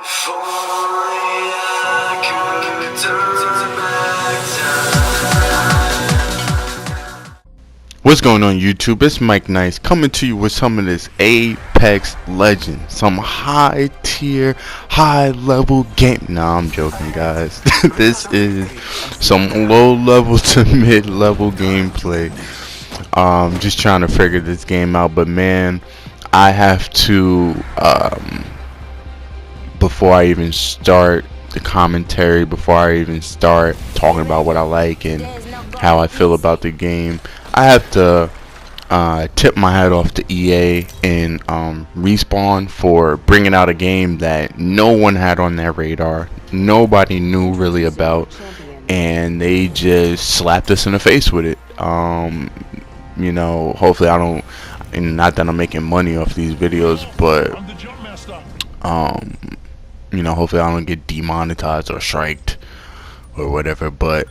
What's going on YouTube? It's Mike Nice coming to you with some of this Apex Legends, some high tier, high level game. Nah, I'm joking guys. This is some low level to mid level gameplay. Just trying to figure this game out, but man, I have to before I even start the commentary, before I even start talking about what I like and how I feel about the game, I have to tip my hat off to EA and Respawn for bringing out a game that no one had on their radar, nobody knew really about, and they just slapped us in the face with it. You know, hopefully I don't, and not that I'm making money off these videos, but you know, hopefully I don't get demonetized or striked or whatever. But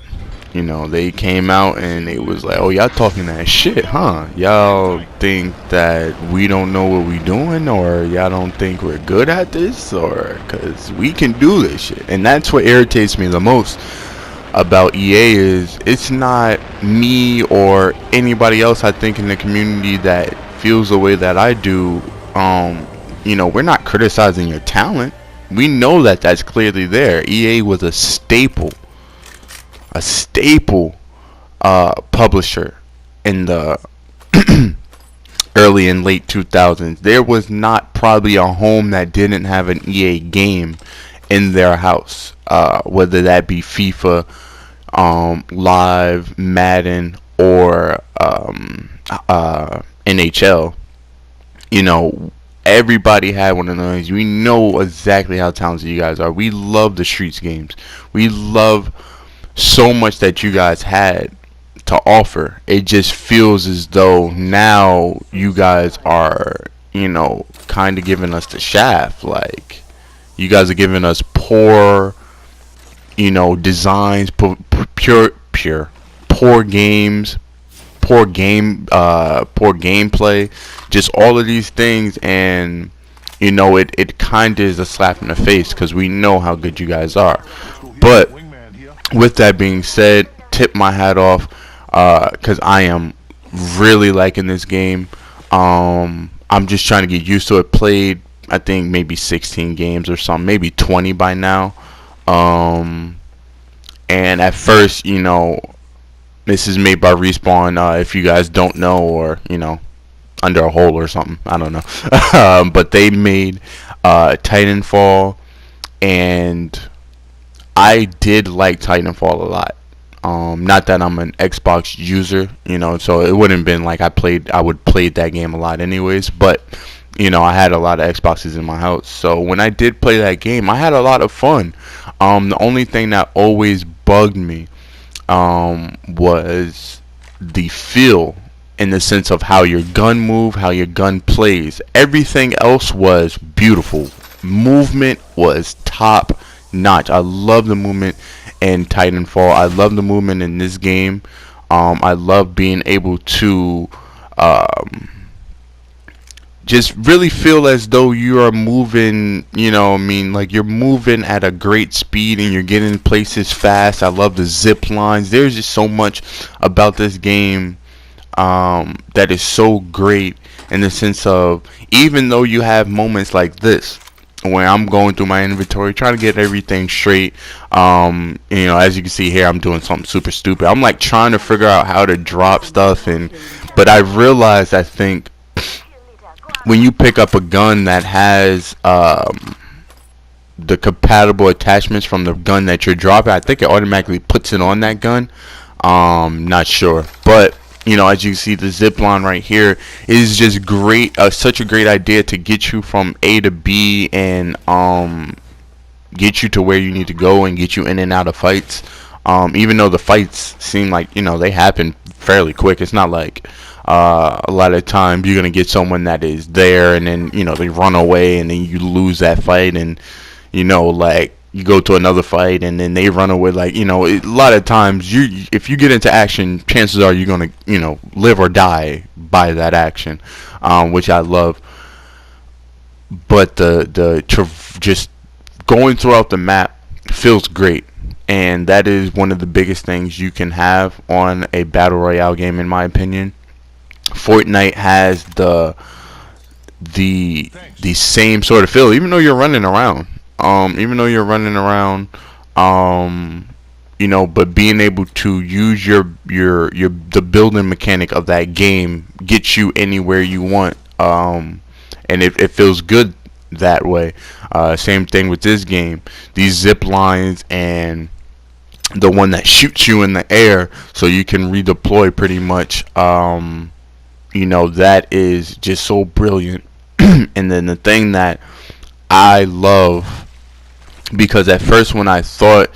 you know, they came out and it was like, oh, y'all talking that shit, huh? Y'all think that we don't know what we doing, or y'all don't think we're good at this, or because we can do this shit. And that's what irritates me the most about EA, is it's not me or anybody else I think in the community that feels the way that I do. You know, we're not criticizing your talent. We know that that's clearly there. EA was a staple publisher in the early and late 2000s. There was not probably a home that didn't have an EA game in their house, whether that be FIFA, Live, Madden, or NHL. You know, everybody had one of those. We know exactly how talented you guys are. We love the Streets games. We love so much that you guys had to offer. It just feels as though now you guys are, you know, kind of giving us the shaft. Like, you guys are giving us poor, you know, designs, poor games, poor gameplay, just all of these things. And you know, it kind of is a slap in the face because we know how good you guys are. But with that being said, tip my hat off, because I am really liking this game. I'm just trying to get used to it. Played, I think, maybe 16 games or something, maybe 20 by now. And at first, you know, this is made by Respawn. If you guys don't know, or you know, under a hole or something, I don't know. But they made Titanfall, and I did like Titanfall a lot. Not that I'm an Xbox user, you know, so it wouldn't have been like I would play that game a lot anyways, but you know, I had a lot of Xboxes in my house, so when I did play that game, I had a lot of fun. The only thing that always bugged me was the feel, in the sense of how your gun move, how your gun plays. Everything else was beautiful. Movement was top notch. I love the movement in Titanfall. I love the movement in this game. I love being able to just really feel as though you are moving, you know, I mean, like you're moving at a great speed and you're getting places fast. I love the zip lines. There's just so much about this game that is so great, in the sense of, even though you have moments like this where I'm going through my inventory trying to get everything straight, you know, as you can see here, I'm doing something super stupid. I'm like trying to figure out how to drop stuff, but I realized, I think, when you pick up a gun that has the compatible attachments from the gun that you're dropping, I think it automatically puts it on that gun. Not sure, but you know, as you see, the zip line right here is just great. Such a great idea to get you from A to B, and get you to where you need to go and get you in and out of fights. Even though the fights seem like, you know, they happen fairly quick. It's not like a lot of times you're gonna get someone that is there and then, you know, they run away and then you lose that fight, and you know, like you go to another fight and then they run away. Like, you know, a lot of times if you get into action, chances are you're gonna, you know, live or die by that action, which I love. But just going throughout the map feels great, and that is one of the biggest things you can have on a battle royale game, in my opinion. Fortnite has the same sort of feel, even though you're running around. Even though you're running around, um, but being able to use your the building mechanic of that game gets you anywhere you want. And it feels good that way. Same thing with this game. These zip lines and the one that shoots you in the air so you can redeploy pretty much. That is just so brilliant. And then the thing that I love, because at first when I saw it,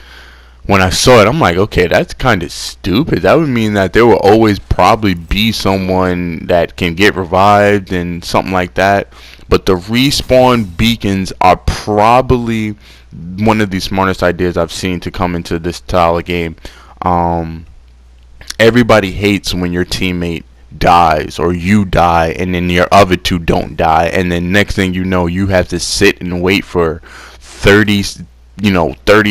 I'm like, okay, that's kind of stupid. That would mean that there will always probably be someone that can get revived and something like that. But the respawn beacons are probably one of the smartest ideas I've seen to come into this style of game. Everybody hates when your teammate dies or you die and then your other two don't die, and then next thing you know, you have to sit and wait for 30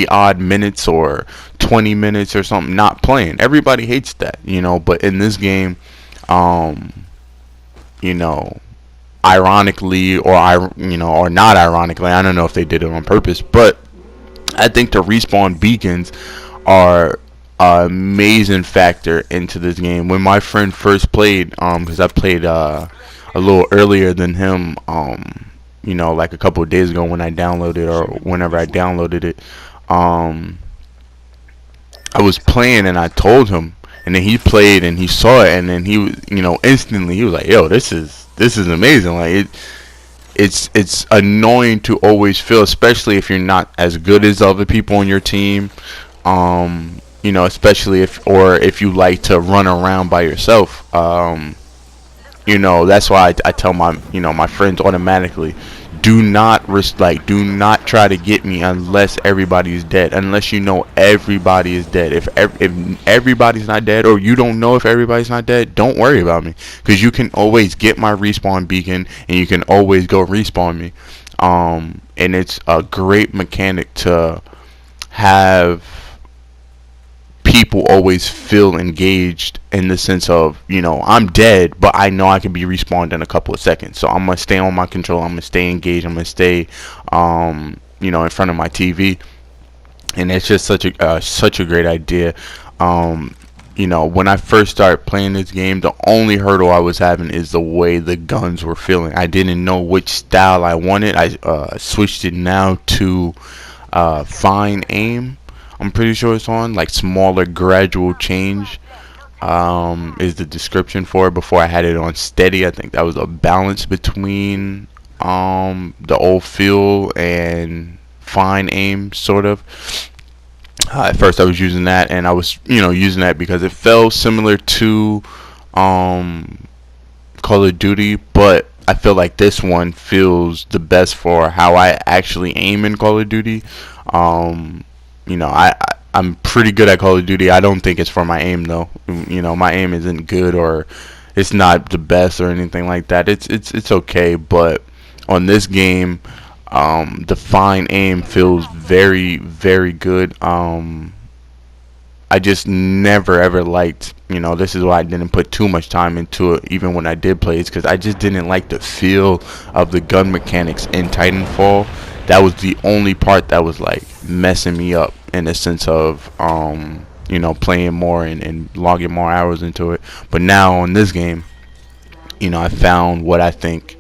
odd minutes or 20 minutes or something not playing. Everybody hates that, but in this game, you know ironically or not ironically, I don't know if they did it on purpose, but I think the respawn beacons are an amazing factor into this game. When my friend first played, because I played a little earlier than him, like a couple of days ago when I downloaded, or whenever I downloaded it, I was playing and I told him, and then he played and he saw it, and then he was, instantly he was like, "Yo, this is amazing!" Like it's annoying to always feel, especially if you're not as good as other people on your team. Especially if you like to run around by yourself. That's why I tell my friends automatically, do not do not try to get me unless everybody is dead. Unless everybody is dead. If everybody's not dead, or you don't know if everybody's not dead, don't worry about me, because you can always get my respawn beacon and you can always go respawn me. And it's a great mechanic to have people always feel engaged, in the sense of, I'm dead, but I know I can be respawned in a couple of seconds, so I'm gonna stay on my control, I'm gonna stay engaged, I'm gonna stay in front of my TV. And it's just such a great idea. When I first started playing this game, the only hurdle I was having is the way the guns were feeling. I didn't know which style I wanted. I switched it now to fine aim. I'm pretty sure it's on, like, smaller gradual change, is the description for it. Before I had it on steady. I think that was a balance between the old feel and fine aim, sort of. At first I was using that, and I was using that because it felt similar to Call of Duty, but I feel like this one feels the best for how I actually aim in Call of Duty. I'm pretty good at Call of Duty. I don't think it's for my aim though. My aim isn't good, or it's not the best or anything like that. It's okay, but on this game, the fine aim feels very, very good. I just never ever liked, this is why I didn't put too much time into it, even when I did play it, because I just didn't like the feel of the gun mechanics in Titanfall. That was the only part that was like messing me up, in the sense of playing more and logging more hours into it. But now on this game, I found what I think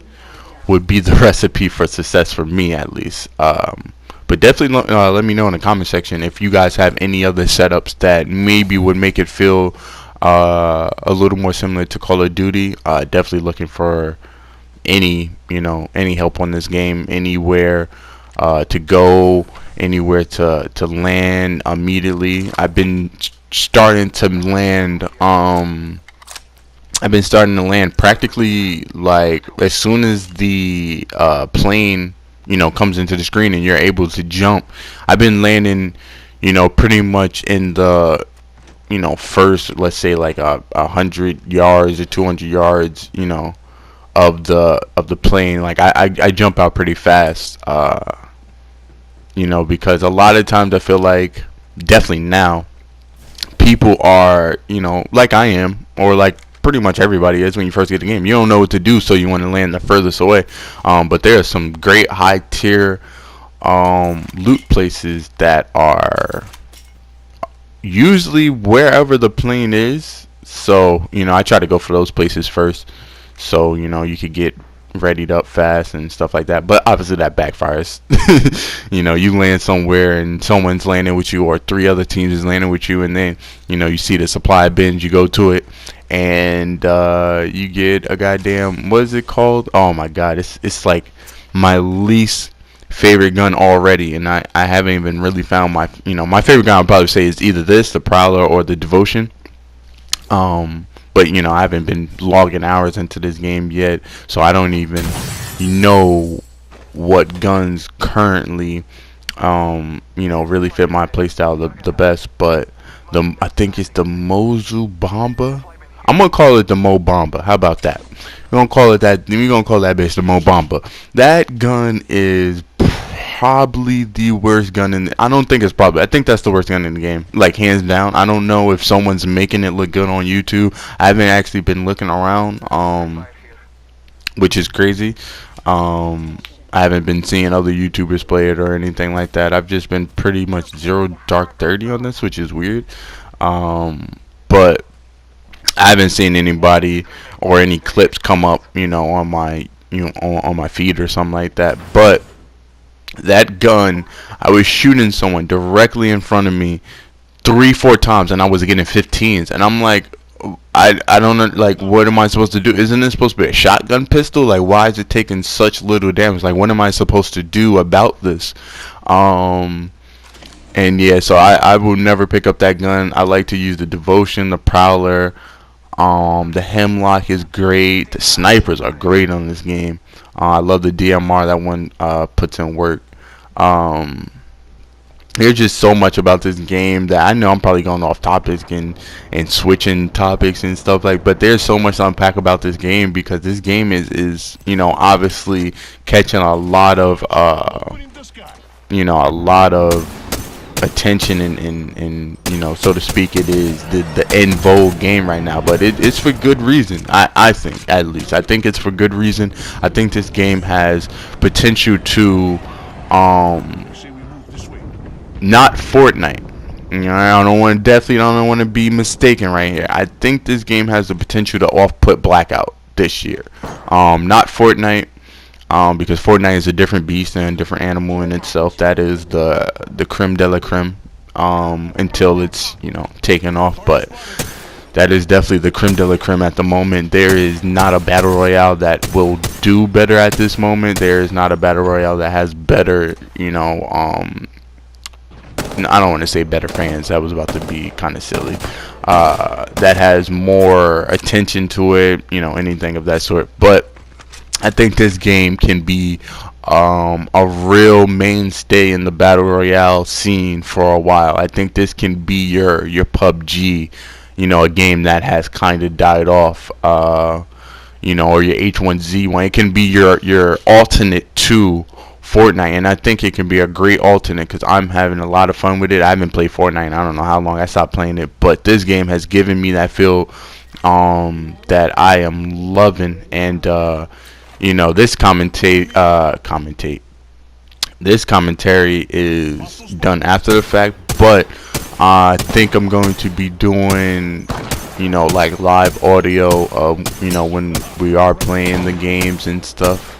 would be the recipe for success, for me at least. But definitely let me know in the comment section if you guys have any other setups that maybe would make it feel a little more similar to Call of Duty. Definitely looking for any help on this game, anywhere to go, anywhere to land immediately. I've been starting to land practically, like, as soon as the plane comes into the screen and you're able to jump. I've been landing pretty much in the first, let's say, like 100 yards or 200 yards of the plane. Like I jump out pretty fast. because a lot of times I feel like, definitely now, people are, like I am, or like pretty much everybody is when you first get the game. You don't know what to do, so you want to land the furthest away. But there are some great high tier loot places that are usually wherever the plane is. So, I try to go for those places first. So, you could get readied up fast and stuff like that. But obviously that backfires. You land somewhere and someone's landing with you, or 3 other teams is landing with you, and then, you see the supply bins, you go to it, and you get a goddamn, what is it called? Oh my god, it's like my least favorite gun already, and I haven't even really found my favorite gun. I'd probably say is either this, the Prowler, or the Devotion. But I haven't been logging hours into this game yet, so I don't even know what guns currently really fit my playstyle the best. But I think it's the Mozu Bomba. I'm gonna call it the Mo Bamba. How about that? We're gonna call it that. We're gonna call that bitch the Mo Bamba. That gun is probably the worst gun in I don't think it's probably. I think that's the worst gun in the game. Like, hands down. I don't know if someone's making it look good on YouTube. I haven't actually been looking around, which is crazy. I haven't been seeing other YouTubers play it or anything like that. I've just been pretty much zero dark 30 on this, which is weird. But I haven't seen anybody or any clips come up, on my, on my feed or something like that. But that gun, I was shooting someone directly in front of me 3-4 times, and I was getting 15s, and I'm like, I don't know, like, what am I supposed to do? Isn't this supposed to be a shotgun pistol? Like, why is it taking such little damage? Like, what am I supposed to do about this? And yeah, so I will never pick up that gun. I like to use the Devotion, the Prowler. The Hemlock is great. The snipers are great on this game. I love the DMR. That one puts in work. There's just so much about this game that I know I'm probably going off topics and switching topics and stuff like. But there's so much to unpack about this game, because this game is obviously catching a lot of a lot of attention, and so to speak. It is the en vogue game right now, but it's for good reason. I think, at least I think it's for good reason. I think this game has potential to not Fortnite. Definitely don't want to be mistaken right here. I think this game has the potential to off-put Blackout this year. Not Fortnite. Because Fortnite is a different beast and a different animal in itself. That is the creme de la creme, until it's taken off. But that is definitely the creme de la creme at the moment. There is not a battle royale that will do better at this moment. There is not a battle royale that has better, I don't want to say better fans. That was about to be kind of silly. That has more attention to it, anything of that sort. But I think this game can be a real mainstay in the battle royale scene for a while. I think this can be your PUBG, a game that has kind of died off, or your H1Z1. It can be your alternate to Fortnite, and I think it can be a great alternate, because I'm having a lot of fun with it. I haven't played Fortnite, I don't know how long. I stopped playing it, but this game has given me that feel that I am loving. And this this commentary is done after the fact, but I think I'm going to be doing like live audio of when we are playing the games and stuff,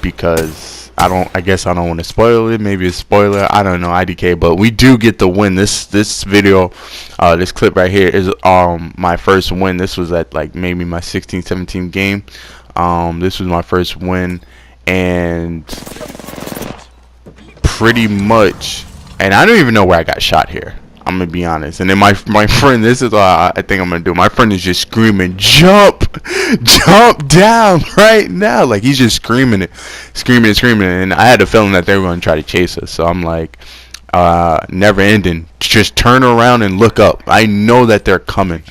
because I guess I don't want to spoil it. Maybe a spoiler, I don't know, IDK. But we do get the win. This video, this clip right here is my first win. This was at like maybe my 16th, 17th game. This was my first win, and pretty much, and I don't even know where I got shot here, I'm gonna be honest. And then my friend, this is what I think I'm gonna do. My friend is just screaming, jump down right now. Like, he's just screaming, and I had a feeling that they were gonna try to chase us. So I'm like, never ending, just turn around and look up. I know that they're coming.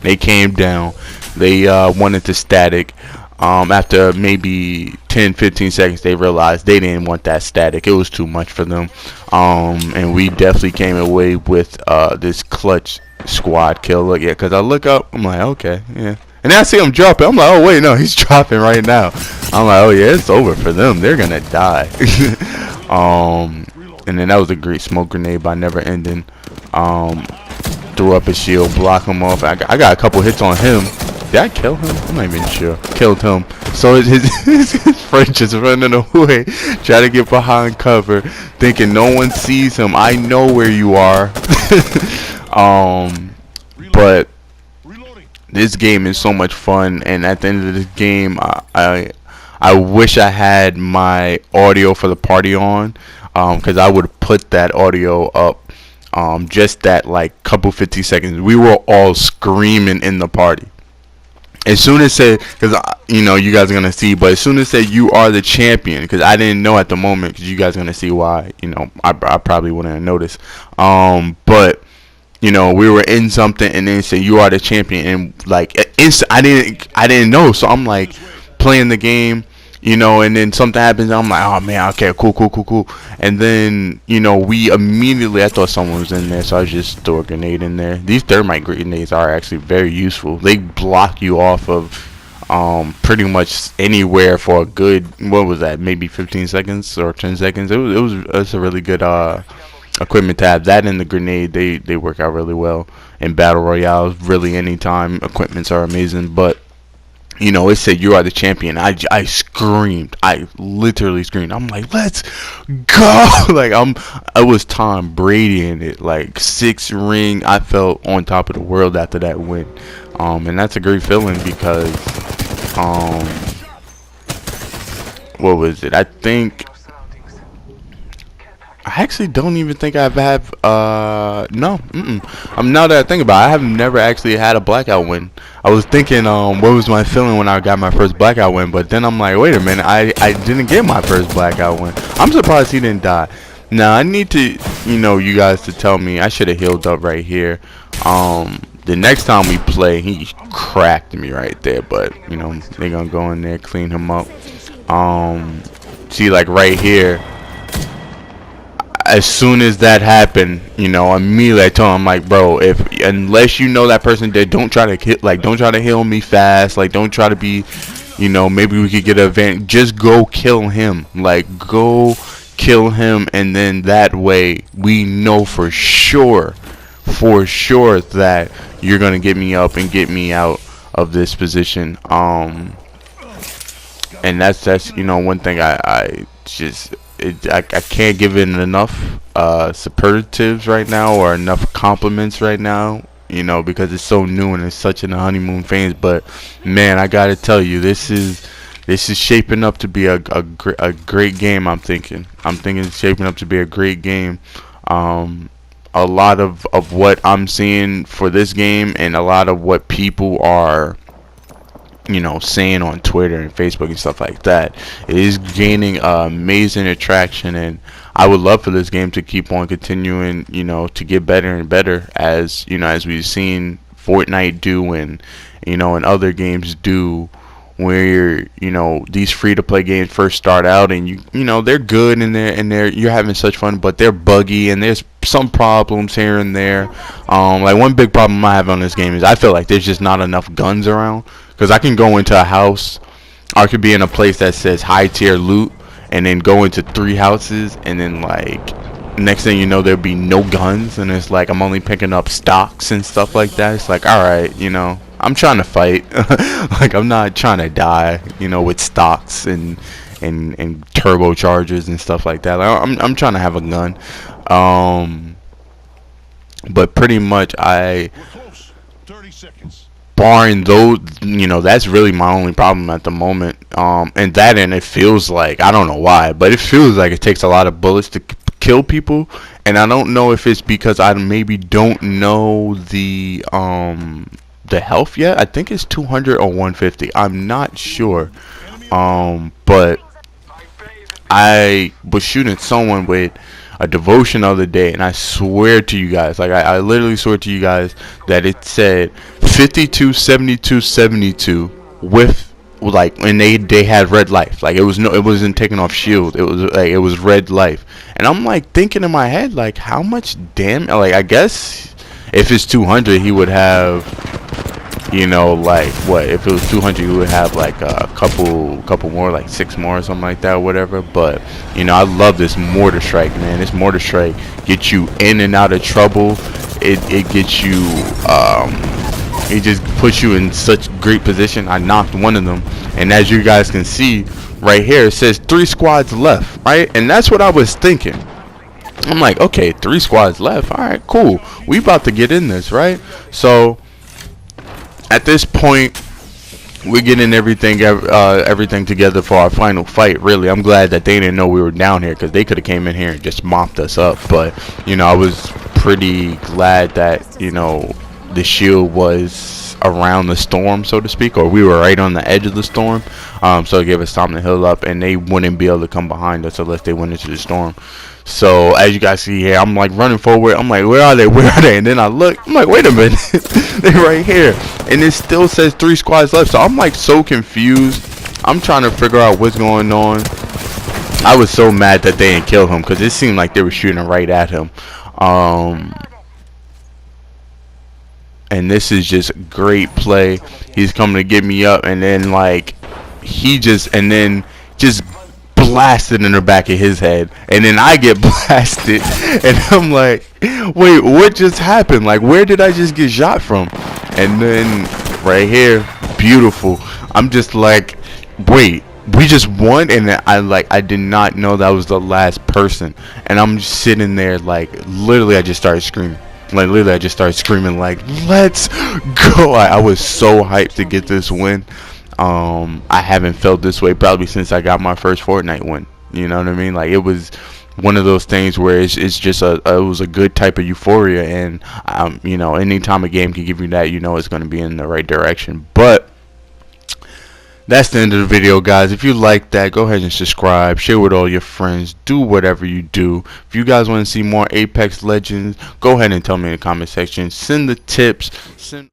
They came down. They wanted to static. After maybe 10-15 seconds, they realized they didn't want that static. It was too much for them. And we definitely came away with this clutch squad kill. Look, yeah, because I look up, I'm like, okay, yeah. And then I see him dropping. I'm like, oh, wait, no, he's dropping right now. I'm like, oh, yeah, it's over for them. They're going to die. And then that was a great smoke grenade by Never Ending. Threw up a shield, block him off. I got a couple hits on him. Did I kill him? I'm not even sure. Killed him. So his friend just running away, trying to get behind cover, thinking no one sees him. I know where you are. But this game is so much fun, and at the end of this game, I wish I had my audio for the party on, because I would put that audio up. Just that like couple 50 seconds, we were all screaming in the party. As soon as it said, because you know you guys are gonna see, but as soon as it said you are the champion, because I didn't know at the moment, because you guys are gonna see why. You know, I probably wouldn't have noticed. But you know, we were in something, and then it said you are the champion, and like I didn't know, so I'm like playing the game. You know, and then something happens, I'm like, oh man, okay, cool. And then, you know, we immediately, I thought someone was in there, so I just threw a grenade in there. These thermite grenades are actually very useful. They block you off of pretty much anywhere for a good, what was that, maybe 15 seconds or 10 seconds. It's a really good equipment to have. That and the grenade, they work out really well in battle royales. Really, anytime equipments are amazing. But you know, it said you are the champion. I screamed. I literally screamed. I'm like, let's go. Like I was Tom Brady in it. Like 6 ring. I felt on top of the world after that win. And that's a great feeling because what was it? I think I actually don't even think I've had no. Now that I think about it, I have never actually had a blackout win. I was thinking what was my feeling when I got my first blackout win, but then I'm like, wait a minute, I didn't get my first blackout win. I'm surprised he didn't die. Now I need to, you know, you guys to tell me. I should have healed up right here. The next time we play, he cracked me right there, but you know, they're gonna go in there, clean him up. See, like right here, as soon as that happened, you know, immediately I told him, like, bro, unless you know that person dead, don't try to heal me fast. Like, don't try to be, you know, maybe we could get an advantage. Just go kill him. Like, go kill him, and then that way we know for sure that you're gonna get me up and get me out of this position. And that's you know, one thing I can't give it enough superlatives right now, or enough compliments right now, you know, because it's so new and it's such in the honeymoon phase. But man, I gotta tell you, this is shaping up to be a great game. I'm thinking it's shaping up to be a great game. A lot of what I'm seeing for this game, and a lot of what people are, you know, saying on Twitter and Facebook and stuff like that, is gaining amazing attraction, and I would love for this game to keep on continuing, you know, to get better and better, as you know, as we've seen Fortnite do, and you know, and other games do, where you know, these free-to-play games first start out, and you know, they're good, and you're having such fun, but they're buggy, and there's some problems here and there. Like one big problem I have on this game is I feel like there's just not enough guns around. Because I can go into a house, or I could be in a place that says high tier loot, and then go into 3 houses, and then like next thing you know, there'll be no guns, and it's like I'm only picking up stocks and stuff like that. It's like, all right, you know, I'm trying to fight. Like, I'm not trying to die, you know, with stocks and turbochargers and stuff like that. Like, I'm trying to have a gun. But pretty much barring those, you know, that's really my only problem at the moment. And it feels like, I don't know why, but it feels like it takes a lot of bullets to kill people. And I don't know if it's because I maybe don't know the health yet. I think it's 200 or 150. I'm not sure. But I was shooting someone with a devotion the other day, and I swear to you guys, like I literally swear to you guys, that it said 52 72 72 with like, and they had red life. Like, it wasn't taking off shield. It was like, it was red life. And I'm like thinking in my head, like, how much damage? Like, I guess if it's 200, he would have, you know, like, what if it was 200, you would have like a couple more, like 6 more or something like that, or whatever. But you know, I love this mortar strike, man. This mortar strike gets you in and out of trouble. It gets you, it just puts you in such great position. I knocked one of them, and as you guys can see right here, it says 3 squads left, right? And that's what I was thinking. I'm like, okay, 3 squads left. All right, cool. We about to get in this, right? So at this point, we're getting everything together for our final fight. Really, I'm glad that they didn't know we were down here, because they could have came in here and just mopped us up. But you know, I was pretty glad that, you know, the shield was around the storm, so to speak, or we were right on the edge of the storm. So it gave us time to heal up, and they wouldn't be able to come behind us unless they went into the storm. So as you guys see here, I'm like running forward. I'm like, where are they? Where are they? And then I look. I'm like, wait a minute, they're right here. And it still says 3 squads left. So I'm like so confused. I'm trying to figure out what's going on. I was so mad that they didn't kill him, because it seemed like they were shooting right at him. And this is just great play. He's coming to get me up, and then like and then just blasted in the back of his head, and then I get blasted, and I'm like, wait, what just happened? Like, where did I just get shot from? And then right here, beautiful. I'm just like, wait, we just won? And I did not know that was the last person, and I'm just sitting there like, literally I just started screaming. Like, literally I just started screaming like, let's go. I was so hyped to get this win. I haven't felt this way probably since I got my first Fortnite win. You know what I mean? Like, it was one of those things where it's just it was a good type of euphoria, and you know, anytime a game can give you that, you know it's going to be in the right direction. But that's the end of the video, guys. If you like that, go ahead and subscribe, share with all your friends, do whatever you do. If you guys want to see more Apex Legends, go ahead and tell me in the comment section. Send the tips, send